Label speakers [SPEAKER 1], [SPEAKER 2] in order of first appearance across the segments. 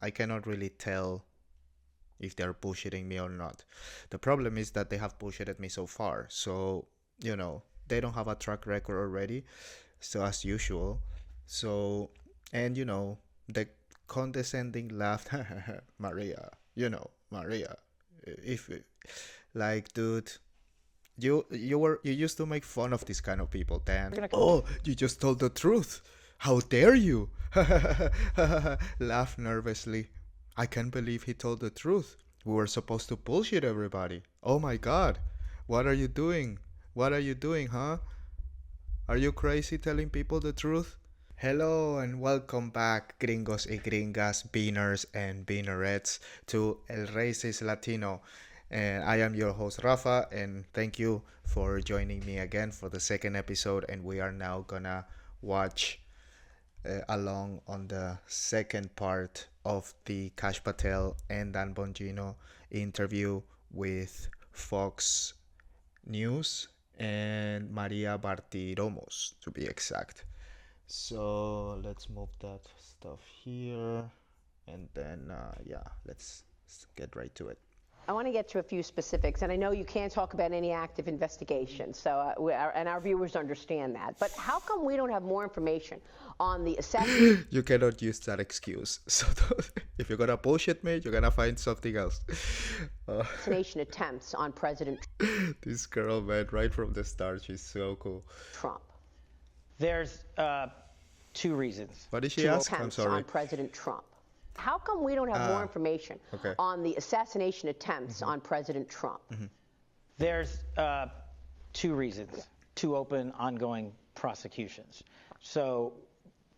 [SPEAKER 1] I cannot really tell if they're bullshitting me or not. The problem is that they have bullshitted me so far. So, they don't have a track record already. So, as usual. So, and the condescending laugh, Maria, Maria. If, like, dude, you used to make fun of this kind of people, Dan. Oh, you just told the truth. How dare you? Laugh nervously. I can't believe he told the truth. We were supposed to bullshit everybody. Oh my god. What are you doing? What are you doing, huh? Are you crazy telling people the truth? Hello and welcome back, gringos y gringas, beaners and beanerettes, to El Racist Latino. And I am your host, Rafa, and thank you for joining me again for the second episode. And we are now gonna watch along on the second part of the Kash Patel and Dan Bongino interview with Fox News and Maria Bartiromos, to be exact. So let's move that stuff here, and then let's get right to it.
[SPEAKER 2] I want to get to a few specifics, and I know you can't talk about any active investigation, so and our viewers understand that. But how come we don't have more information on the assassination?
[SPEAKER 1] You cannot use that excuse. So if you're gonna bullshit me, you're gonna find something else.
[SPEAKER 2] Assassination attempts on President
[SPEAKER 1] This girl, man, right from the start, she's so cool.
[SPEAKER 2] Trump.
[SPEAKER 3] There's two reasons.
[SPEAKER 1] What did she ask? I'm
[SPEAKER 2] Attempts
[SPEAKER 1] sorry.
[SPEAKER 2] on President Trump. How come we don't have more information on the assassination attempts on President Trump?
[SPEAKER 3] There's two reasons, two open, ongoing prosecutions. So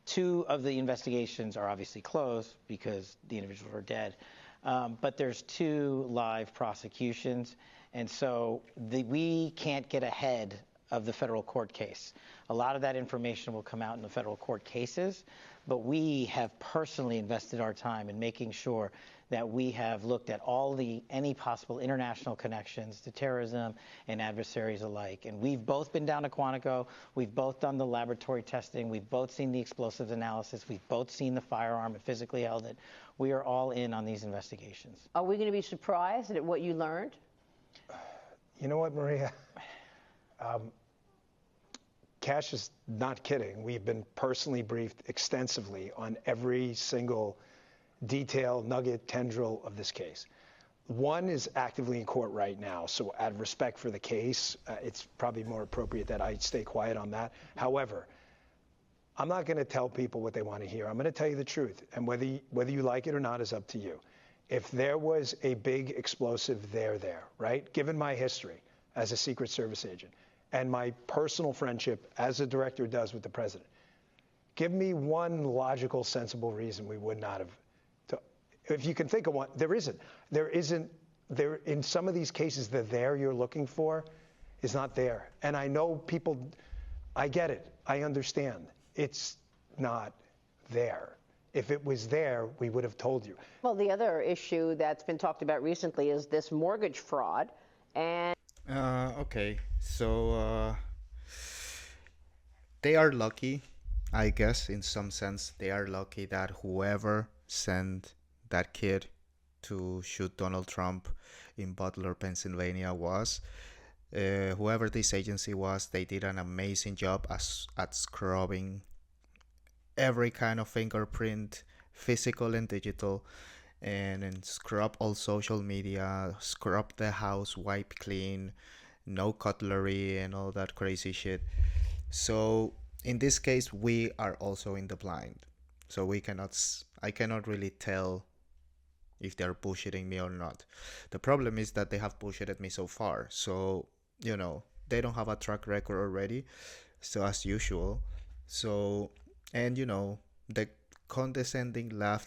[SPEAKER 3] two of the investigations are obviously closed because the individuals are dead. But there's two live prosecutions. And so we can't get ahead of the federal court case. A lot of that information will come out in the federal court cases, but we have personally invested our time in making sure that we have looked at any possible international connections to terrorism and adversaries alike. And we've both been down to Quantico, we've both done the laboratory testing, we've both seen the explosives analysis, we've both seen the firearm and physically held it. We are all in on these investigations.
[SPEAKER 2] Are we going to be surprised at what you learned?
[SPEAKER 4] You know what, Maria? Kash is not kidding. We've been personally briefed extensively on every single detail, nugget, tendril of this case. One is actively in court right now, so out of respect for the case, it's probably more appropriate that I stay quiet on that. However, I'm not going to tell people what they want to hear. I'm going to tell you the truth, and whether you like it or not is up to you. If there was a big explosive there, right? Given my history as a Secret Service agent, and my personal friendship, as a director does with the president, give me one logical, sensible reason we would not have. If you can think of one, there isn't. In some of these cases, the there you're looking for is not there. And I know people, I get it, I understand. It's not there. If it was there, we would have told you.
[SPEAKER 2] Well, the other issue that's been talked about recently is this mortgage fraud. And
[SPEAKER 1] Okay, so they are lucky, I guess, in some sense. They are lucky that whoever sent that kid to shoot Donald Trump in Butler, Pennsylvania whoever this agency was, they did an amazing job at scrubbing every kind of fingerprint, physical and digital, and scrub all social media, scrub the house, wipe clean, no cutlery and all that crazy shit. So in this case, we are also in the blind. So I cannot really tell if they're bullshitting me or not. The problem is that they have bullshitted me so far. So, they don't have a track record already. So as usual. So, and the condescending laugh,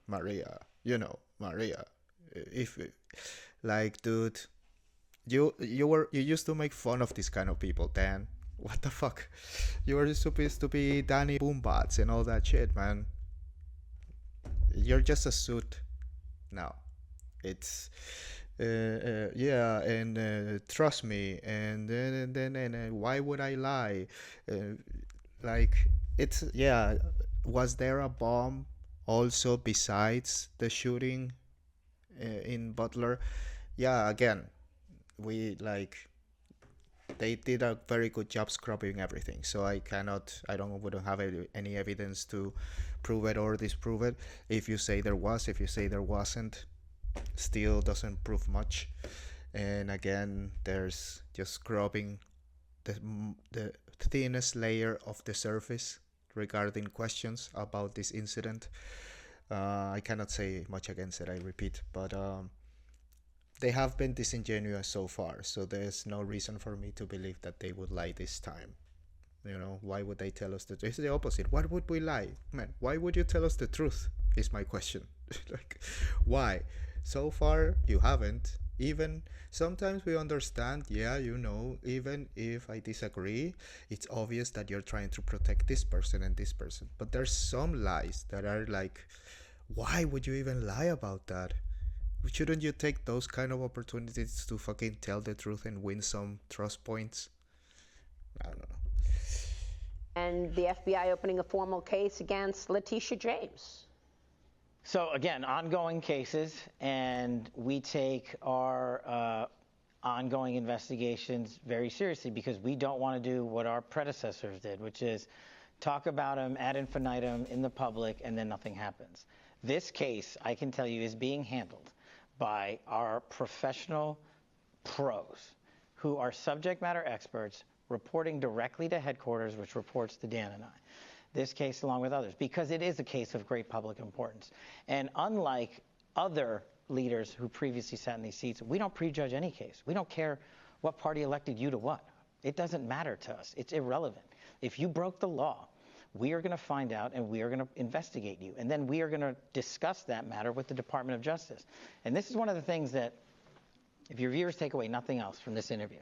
[SPEAKER 1] Maria, Maria. If, like, dude, you used to make fun of this kind of people, Dan. What the fuck? You were supposed to be Danny Boombots and all that shit, man. You're just a suit now. It's trust me, and then why would I lie? Like, it's, was there a bomb also besides the shooting in Butler. Yeah, again, we like they did a very good job scrubbing everything. So wouldn't have any evidence to prove it or disprove it. If you say there was, if you say there wasn't, still doesn't prove much. And again, there's just scrubbing the thinnest layer of the surface regarding questions about this incident. I cannot say much against it, I repeat, but they have been disingenuous so far, so there's no reason for me to believe that they would lie this time. You know, why would they tell us the truth? It's the opposite. Why would we lie? Man, why would you tell us the truth? Is my question. Like, why? So far, you haven't. Even sometimes we understand, yeah, you know, even if I disagree, it's obvious that you're trying to protect this person and this person. But there's some lies that are like, why would you even lie about that? Shouldn't you take those kind of opportunities to fucking tell the truth and win some trust points? I don't know.
[SPEAKER 2] And the FBI opening a formal case against Letitia James.
[SPEAKER 3] So again, ongoing cases, and we take our ongoing investigations very seriously because we don't want to do what our predecessors did, which is talk about them ad infinitum in the public and then nothing happens. This case, I can tell you, is being handled by our professional pros who are subject matter experts reporting directly to headquarters, which reports to Dan and I. This case along with others, because it is a case of great public importance. And unlike other leaders who previously sat in these seats, we don't prejudge any case. We don't care what party elected you to what. It doesn't matter to us. It's irrelevant. If you broke the law, we are going to find out and we are going to investigate you. And then we are going to discuss that matter with the Department of Justice. And this is one of the things that, if your viewers take away nothing else from this interview,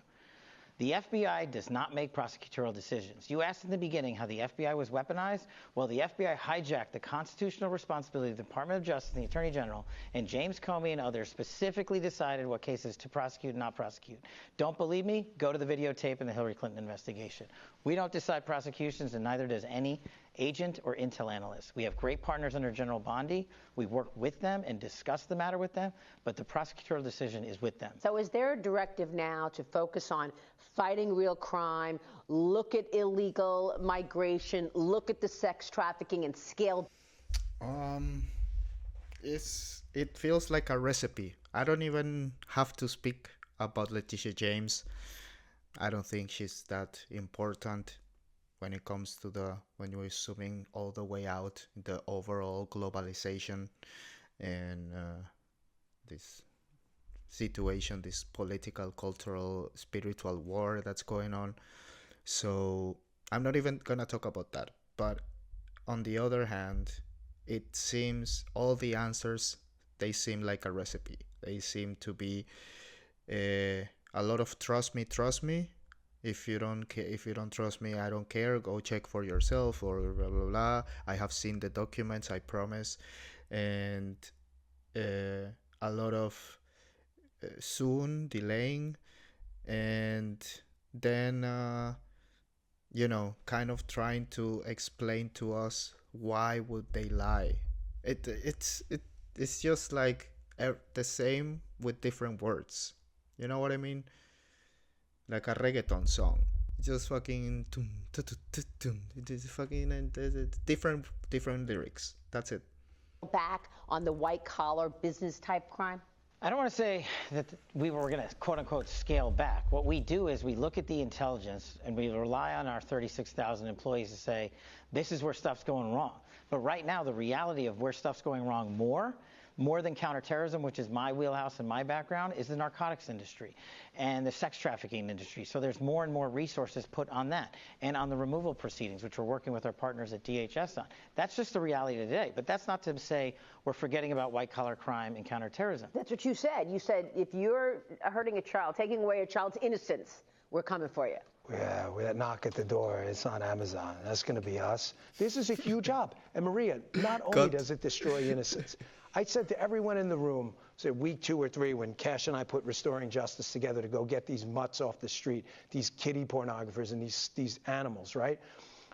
[SPEAKER 3] the FBI does not make prosecutorial decisions. You asked in the beginning how the FBI was weaponized. Well, the FBI hijacked the constitutional responsibility of the Department of Justice and the Attorney General, and James Comey and others specifically decided what cases to prosecute and not prosecute. Don't believe me? Go to the videotape in the Hillary Clinton investigation. We don't decide prosecutions, and neither does any agent or intel analyst. We have great partners under General Bondi. We work with them and discuss the matter with them, but the prosecutorial decision is with them.
[SPEAKER 2] So is there a directive now to focus on fighting real crime, look at illegal migration, look at the sex trafficking and scale?
[SPEAKER 1] It feels like a recipe. I don't even have to speak about Letitia James. I don't think she's that important when it comes to when you're zooming all the way out, the overall globalization and this situation, this political, cultural, spiritual war that's going on. So I'm not even gonna talk about that. But on the other hand, it seems all the answers, they seem like a recipe. They seem to be a lot of trust me. If you don't trust me, I don't care. Go check for yourself, or blah blah blah. I have seen the documents, I promise. And a lot of soon delaying, and then kind of trying to explain to us why would they lie. It's just like the same with different words. You know what I mean? Like a reggaeton song. Just fucking it is fucking and different lyrics. That's it.
[SPEAKER 2] Back on the white collar business type crime?
[SPEAKER 3] I don't want to say that we were going to quote unquote scale back. What we do is we look at the intelligence and we rely on our 36,000 employees to say, this is where stuff's going wrong. But right now, the reality of where stuff's going wrong more than counterterrorism, which is my wheelhouse and my background, is the narcotics industry and the sex trafficking industry. So there's more and more resources put on that and on the removal proceedings, which we're working with our partners at DHS on. That's just the reality today. But that's not to say we're forgetting about white-collar crime and counterterrorism.
[SPEAKER 2] That's what you said. You said if you're hurting a child, taking away a child's innocence, we're coming for you.
[SPEAKER 4] Yeah, with that knock at the door, it's on Amazon. That's going to be us. This is a huge job. And Maria, not only does it destroy innocence, I said to everyone in the room, say week 2 or 3, when Kash and I put Restoring Justice together to go get these mutts off the street, these kiddie pornographers and these animals, right?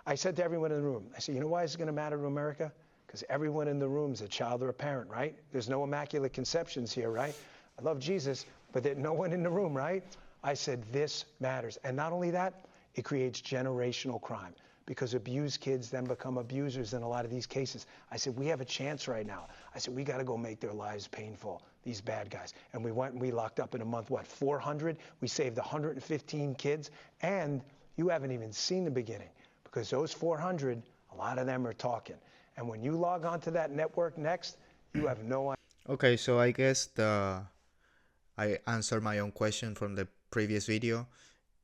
[SPEAKER 4] I said to everyone in the room, I said, you know why it's going to matter to America? because everyone in the room is a child or a parent, right? There's no immaculate conceptions here, right? I love Jesus, but there's no one in the room, right? I said, this matters. And not only that, it creates generational crime, because abused kids then become abusers in a lot of these cases. I said, we have a chance right now. I said, we got to go make their lives painful, these bad guys. And we went and we locked up in a month, what, 400? We saved 115 kids. And you haven't even seen the beginning, because those 400, a lot of them are talking. And when you log on to that network next, you have no idea.
[SPEAKER 1] Okay, so I guess I answered my own question from the previous video.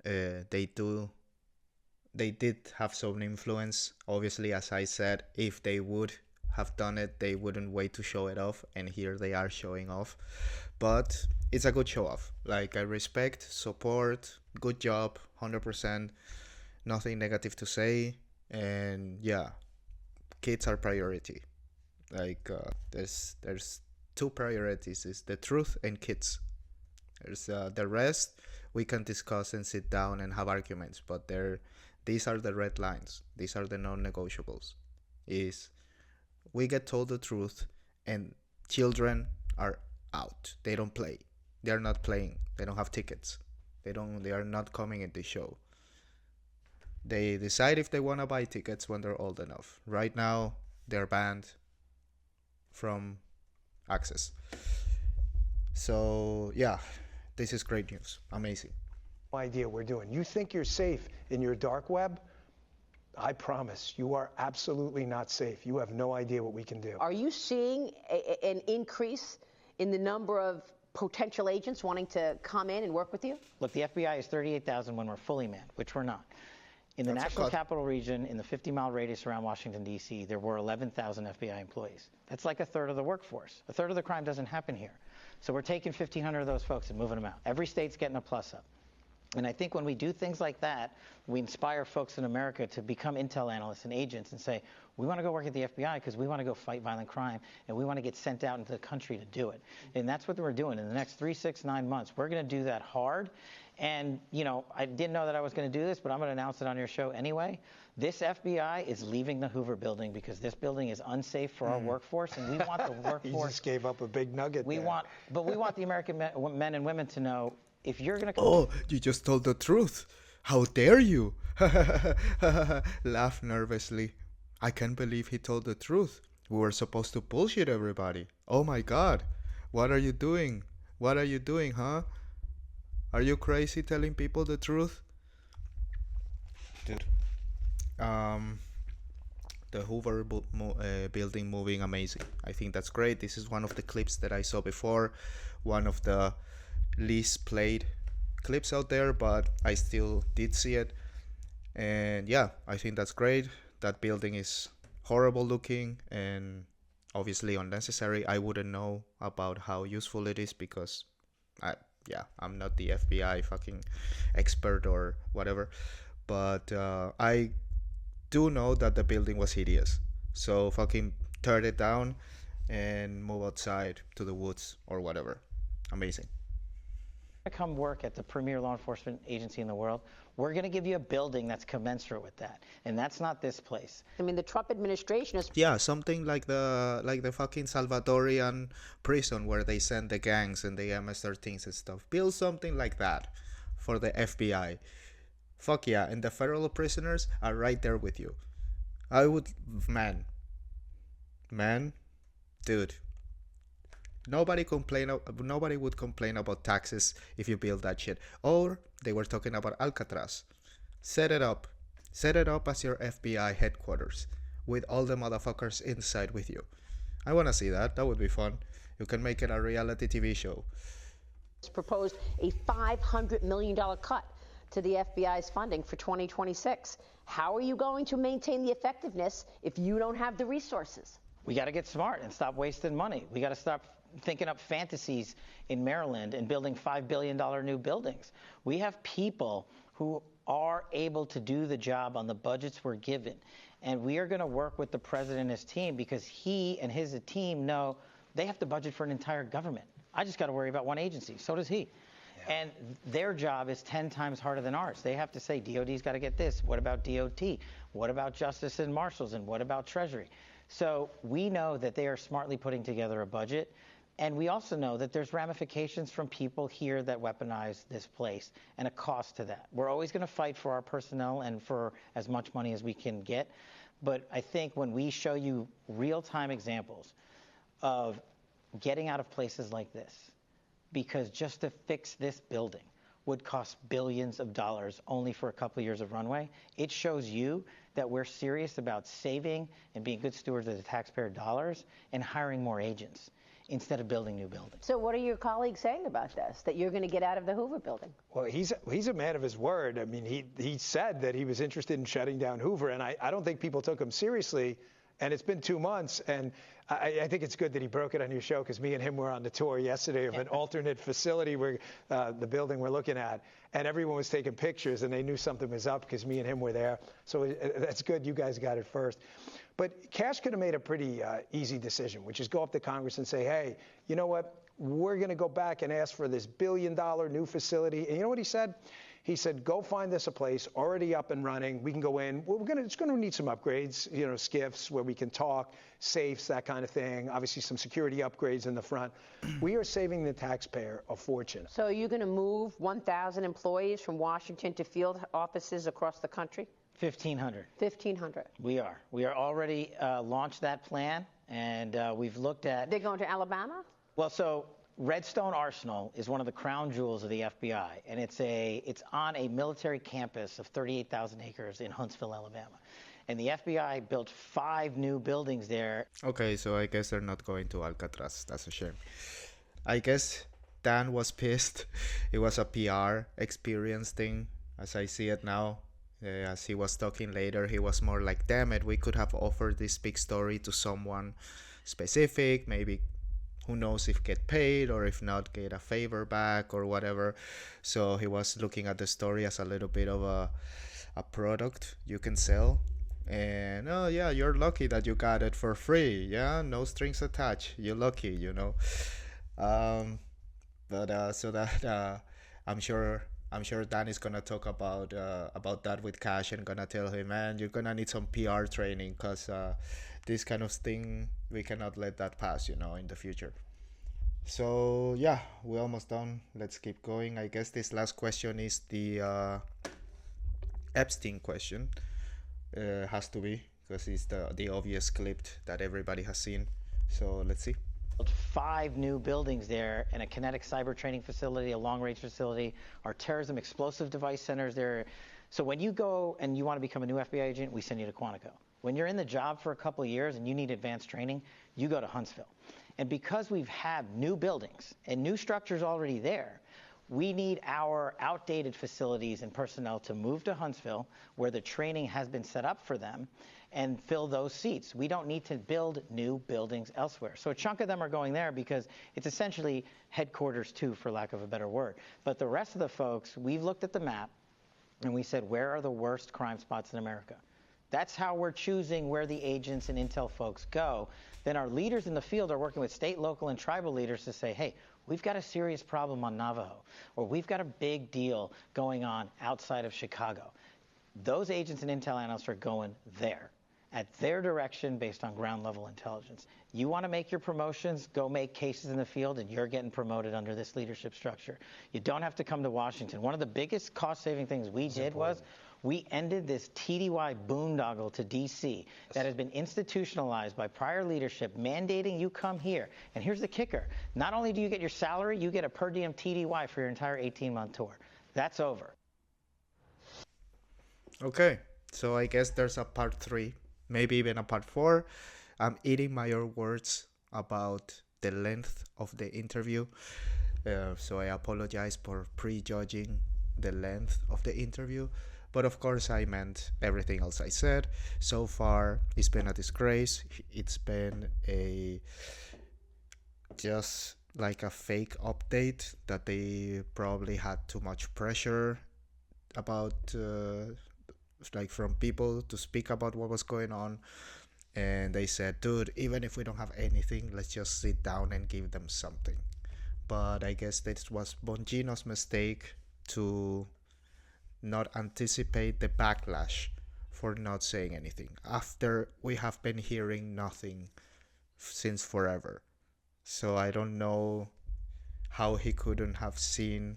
[SPEAKER 1] They did have some influence. Obviously, as I said, if they would have done it, they wouldn't wait to show it off, and here they are showing off. But it's a good show off. Like, I respect, support, good job, 100%, nothing negative to say. And yeah, kids are priority. Like, there's two priorities, is the truth and kids. There's the rest we can discuss and sit down and have arguments, but these are the red lines. These are the non-negotiables. Is we get told the truth, and children are out. They don't play. They are not playing. They don't have tickets. They are not coming in the show. They decide if they want to buy tickets when they're old enough. Right now, they're banned from access. So yeah, this is great news. Amazing.
[SPEAKER 4] Idea we're doing. You think you're safe in your dark web? I promise you are absolutely not safe. You have no idea what we can do.
[SPEAKER 2] Are you seeing an increase in the number of potential agents wanting to come in and work with you?
[SPEAKER 3] Look, the FBI is 38,000 when we're fully manned, which we're not. In the National Capital Region, in the 50-mile radius around Washington, D.C., there were 11,000 FBI employees. That's like a third of the workforce. A third of the crime doesn't happen here. So we're taking 1,500 of those folks and moving them out. Every state's getting a plus up. And I think when we do things like that, we inspire folks in America to become intel analysts and agents and say, we want to go work at the FBI because we want to go fight violent crime, and we want to get sent out into the country to do it. And that's what we're doing. In the next 3, 6, 9 months, we're going to do that hard. And, you know, I didn't know that I was going to do this, but I'm going to announce it on your show anyway. This FBI is leaving the Hoover building because this building is unsafe for our workforce, and we want the workforce.
[SPEAKER 4] You just gave up a big nugget there.
[SPEAKER 3] But we want the American men and women to know, if you're going to come...
[SPEAKER 1] Oh, you just told the truth. How dare you? Laugh nervously. I can't believe he told the truth. We were supposed to bullshit everybody. Oh my God. What are you doing? What are you doing, huh? Are you crazy telling people the truth? Dude. The Hoover building moving, amazing. I think that's great. This is one of the clips that I saw before. One of the least played clips out there, but I still did see it. And yeah, I think that's great. That building is horrible looking and obviously unnecessary. I wouldn't know about how useful it is because I'm not the FBI fucking expert or whatever. But I do know that the building was hideous. So fucking tear it down and move outside to the woods or whatever. Amazing.
[SPEAKER 3] Come work at the premier law enforcement agency in the world, we're going to give you a building that's commensurate with that, and that's not this place.
[SPEAKER 2] I mean, the Trump administration is...
[SPEAKER 1] Yeah, something like the fucking Salvadorian prison where they send the gangs and the MS-13s and stuff. Build something like that for the FBI. Fuck yeah, and the federal prisoners are right there with you. I would... Man, dude. Nobody would complain about taxes if you build that shit. Or they were talking about Alcatraz. Set it up as your FBI headquarters with all the motherfuckers inside with you. I want to see that. That would be fun. You can make it a reality TV show.
[SPEAKER 2] Proposed a $500 million cut to the FBI's funding for 2026. How are you going to maintain the effectiveness if you don't have the resources?
[SPEAKER 3] We got to get smart and stop wasting money. We got to stop thinking up fantasies in Maryland and building $5 billion new buildings. We have people who are able to do the job on the budgets we're given. And we are going to work with the president and his team because he and his team know they have to budget for an entire government. I just got to worry about one agency. So does he. Yeah. And their job is 10 times harder than ours. They have to say, DOD's got to get this. What about DOT? What about Justice and Marshals? And what about Treasury? So we know that they are smartly putting together a budget. And we also know that there's ramifications from people here that weaponize this place and a cost to that. We're always going to fight for our personnel and for as much money as we can get. But I think when we show you real-time examples of getting out of places like this, because just to fix this building would cost billions of dollars only for a couple of years of runway, it shows you that we're serious about saving and being good stewards of the taxpayer dollars and hiring more agents instead of building new buildings.
[SPEAKER 2] So what are your colleagues saying about this, that you're going to get out of the Hoover building?
[SPEAKER 4] Well, he's a man of his word. I mean, he said that he was interested in shutting down Hoover, and I don't think people took him seriously. And it's been 2 months, and I think it's good that he broke it on your show, because me and him were on the tour yesterday of an alternate facility where the building we're looking at, and everyone was taking pictures, and they knew something was up because me and him were there. So that's good you guys got it first. But Kash could have made a pretty easy decision, which is go up to Congress and say, hey, you know what? We're going to go back and ask for this $1 billion new facility. And you know what he said? He said, go find us a place already up and running. We can go in. Well, it's going to need some upgrades, you know, skiffs where we can talk, safes, that kind of thing. Obviously, some security upgrades in the front. We are saving the taxpayer a fortune.
[SPEAKER 2] So are you going to move 1,000 employees from Washington to field offices across the country?
[SPEAKER 3] 1,500.
[SPEAKER 2] 1,500.
[SPEAKER 3] We are. We are already launched that plan, and we've looked at.
[SPEAKER 2] They're going to Alabama?
[SPEAKER 3] Well, so Redstone Arsenal is one of the crown jewels of the FBI, and it's on a military campus of 38,000 acres in Huntsville, Alabama. And the FBI built 5 new buildings there.
[SPEAKER 1] Okay, so I guess they're not going to Alcatraz. That's a shame. I guess Dan was pissed. It was a PR experience thing, as I see it now. As he was talking later, he was more like, damn it, we could have offered this big story to someone specific, maybe who knows if get paid, or if not, get a favor back or whatever. So he was looking at the story as a little bit of a product you can sell. And oh yeah, you're lucky that you got it for free. Yeah, no strings attached. You're lucky, you know. So that I'm sure Dan is gonna talk about that with Kash, and gonna tell him, man, you're gonna need some PR training, because this kind of thing, we cannot let that pass, you know, in the future. So yeah, we're almost done. Let's keep going. I guess this last question is the Epstein question. Has to be, because it's the obvious clip that everybody has seen. So let's see.
[SPEAKER 3] 5 new buildings there, and a kinetic cyber training facility, a long-range facility, our terrorism explosive device centers there. So when you go and you want to become a new FBI agent, we send you to Quantico. When you're in the job for a couple of years and you need advanced training, you go to Huntsville. And because we've had new buildings and new structures already there, we need our outdated facilities and personnel to move to Huntsville, where the training has been set up for them, and fill those seats. We don't need to build new buildings elsewhere. So a chunk of them are going there because it's essentially headquarters too, for lack of a better word. But the rest of the folks, we've looked at the map and we said, where are the worst crime spots in America? That's how we're choosing where the agents and intel folks go. Then our leaders in the field are working with state, local, and tribal leaders to say, hey, we've got a serious problem on Navajo, or we've got a big deal going on outside of Chicago. Those agents and intel analysts are going there, at their direction, based on ground level intelligence. You want to make your promotions, go make cases in the field, and you're getting promoted under this leadership structure. You don't have to come to Washington. One of the biggest cost-saving things we did was we ended this TDY boondoggle to D.C. that has been institutionalized by prior leadership, mandating you come here. And here's the kicker. Not only do you get your salary, you get a per diem TDY for your entire 18-month tour. That's over.
[SPEAKER 1] Okay, so I guess there's a part 3, maybe even a part 4. I'm eating my own words about the length of the interview. So I apologize for prejudging the length of the interview. But of course, I meant everything else I said. So far, it's been a disgrace. It's been just like a fake update that they probably had too much pressure about, like from people to speak about what was going on. And they said, dude, even if we don't have anything, let's just sit down and give them something. But I guess this was Bongino's mistake to not anticipate the backlash for not saying anything after we have been hearing nothing since forever. So I don't know how he couldn't have seen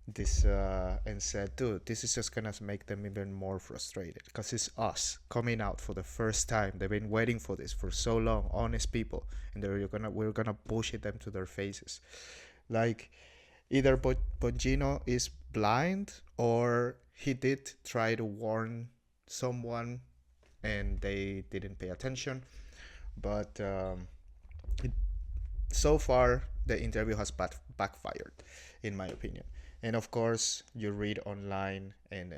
[SPEAKER 1] this and said, dude, this is just gonna make them even more frustrated, because it's us coming out for the first time. They've been waiting for this for so long, honest people, and we're gonna bullshit them to their faces. Like, either Bongino is blind, or he did try to warn someone and they didn't pay attention. But so far the interview has backfired, in my opinion. And of course, you read online and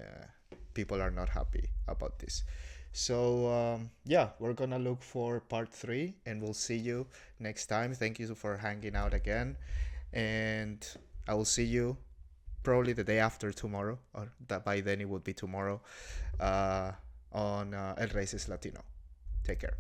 [SPEAKER 1] people are not happy about this. So yeah, we're gonna look for part 3, and we'll see you next time. Thank you for hanging out again, and I will see you probably the day after tomorrow, or that by then it would be tomorrow, on El Raíces Latino. Take care.